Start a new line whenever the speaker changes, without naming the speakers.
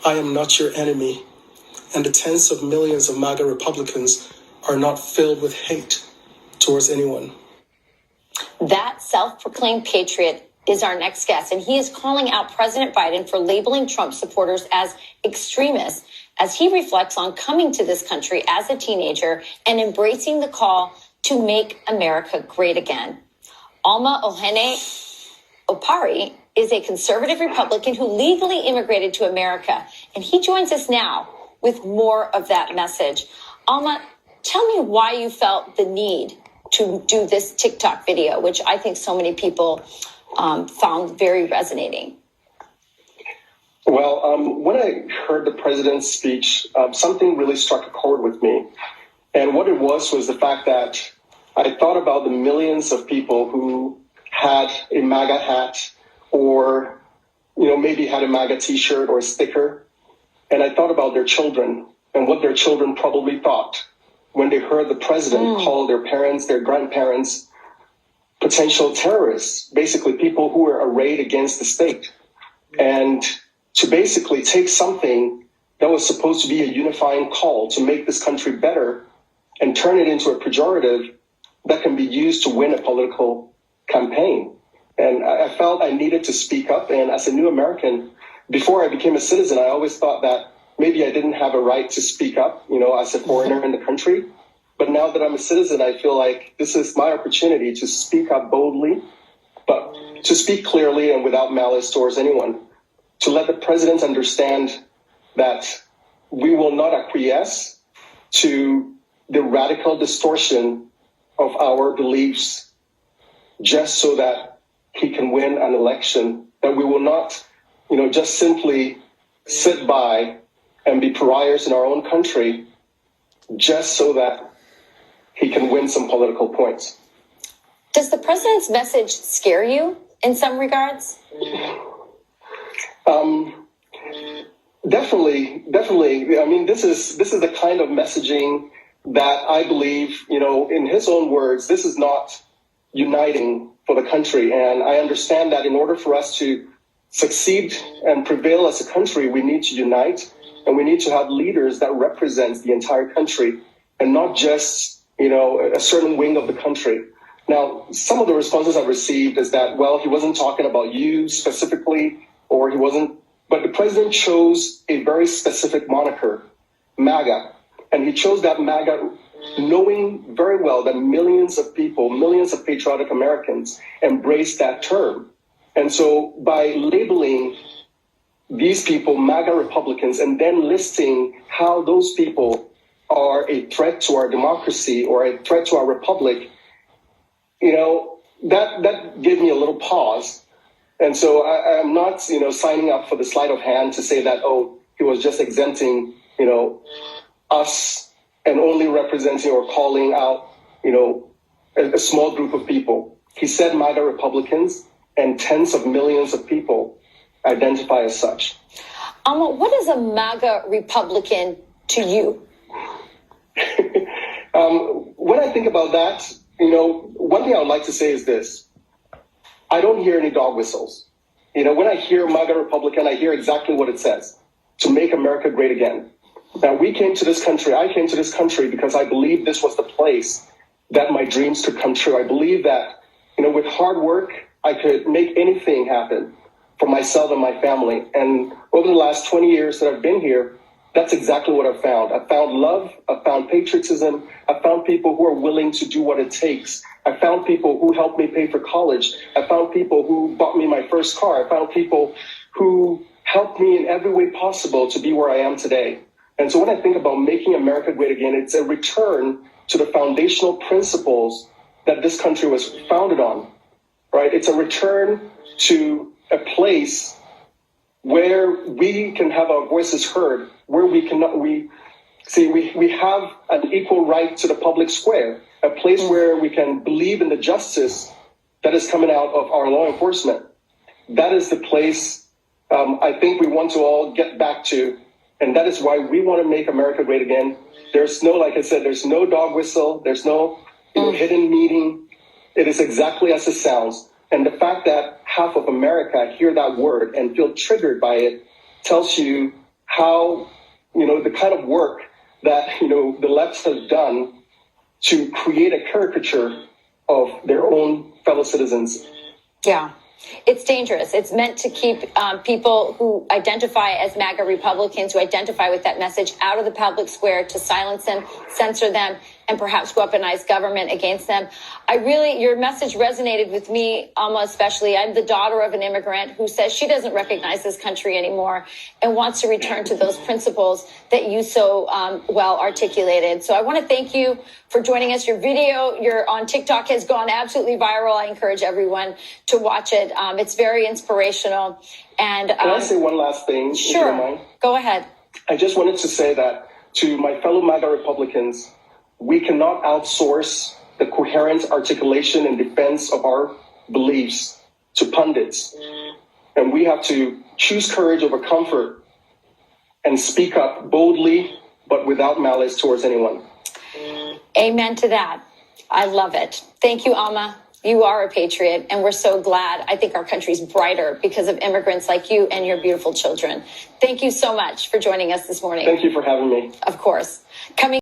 I am not your enemy, and the tens of millions of MAGA Republicans are not filled with hate towards anyone.
That self-proclaimed patriot is our next guest, and he is calling out President Biden for labeling Trump supporters as extremists as he reflects on coming to this country as a teenager and embracing the call to make America great again. Alma Ohene Opari is a conservative Republican who legally immigrated to America, and he joins us now with more of that message. Alma, tell me why you felt the need to do this TikTok video, which I think so many people found very resonating.
Well, when I heard the president's speech, something really struck a chord with me. And what it was the fact that I thought about the millions of people who had a MAGA hat or, maybe had a MAGA t-shirt or a sticker. And I thought about their children and what their children probably thought when they heard the president call their parents, their grandparents, potential terrorists, basically people who were arrayed against the state. And to basically take something that was supposed to be a unifying call to make this country better and turn it into a pejorative that can be used to win a political campaign. And I felt I needed to speak up. And as a new American, before I became a citizen, I always thought that maybe I didn't have a right to speak up, as a foreigner in the country. But now that I'm a citizen, I feel like this is my opportunity to speak up boldly, but to speak clearly and without malice towards anyone, to let the president understand that we will not acquiesce to the radical distortion of our beliefs just so that he can win an election, that we will not, just simply sit by and be pariahs in our own country just so that he can win some political points.
Does the president's message scare you in some regards?
Definitely. I mean, this is the kind of messaging that I believe, in his own words, this is not uniting for the country. And I understand that in order for us to succeed and prevail as a country, we need to unite, and we need to have leaders that represent the entire country and not just, a certain wing of the country. Now, some of the responses I've received is that, well, he wasn't talking about you specifically, or he wasn't, but the president chose a very specific moniker, MAGA. And he chose that MAGA knowing very well that millions of people, millions of patriotic Americans embrace that term. And so by labeling these people MAGA Republicans and then listing how those people are a threat to our democracy or a threat to our republic, that gave me a little pause. And so I'm not, signing up for the sleight of hand to say that, he was just exempting, us and only representing or calling out, a small group of people. He said MAGA Republicans, and tens of millions of people identify as such.
What is a MAGA Republican to you?
When I think about that, one thing I would like to say is this. I don't hear any dog whistles. When I hear MAGA Republican, I hear exactly what it says, to make America great again. Now, I came to this country because I believe this was the place that my dreams could come true. I believe that, with hard work, I could make anything happen for myself and my family. And over the last 20 years that I've been here, that's exactly what I've found. I found love. I found patriotism. I found people who are willing to do what it takes. I found people who helped me pay for college. I found people who bought me my first car. I found people who helped me in every way possible to be where I am today. And so when I think about making America great again, it's a return to the foundational principles that this country was founded on, right? It's a return to a place where we can have our voices heard, where we have an equal right to the public square, a place where we can believe in the justice that is coming out of our law enforcement. That is the place I think we want to all get back to. And that is why we want to make America great again. There's no, like I said, there's no dog whistle. There's no hidden meaning. It is exactly as it sounds. And the fact that half of America hear that word and feel triggered by it tells you how, the kind of work that, the left has done to create a caricature of their own fellow citizens.
Yeah. It's dangerous. It's meant to keep people who identify as MAGA Republicans, who identify with that message, out of the public square, to silence them, censor them, and perhaps weaponize government against them. Your message resonated with me, Alma, especially. I'm the daughter of an immigrant who says she doesn't recognize this country anymore and wants to return to those principles that you so well articulated. So I want to thank you for joining us. Your video, on TikTok, has gone absolutely viral. I encourage everyone to watch it. It's very inspirational. And
can I say one last thing?
Sure.
If you don't mind?
Go ahead.
I just wanted to say that to my fellow MAGA Republicans, we cannot outsource the coherent articulation and defense of our beliefs to pundits. And we have to choose courage over comfort and speak up boldly, but without malice towards anyone.
Amen to that. I love it. Thank you, Alma. You are a patriot, and we're so glad. I think our country's brighter because of immigrants like you and your beautiful children. Thank you so much for joining us this morning.
Thank you for having me.
Of course. Coming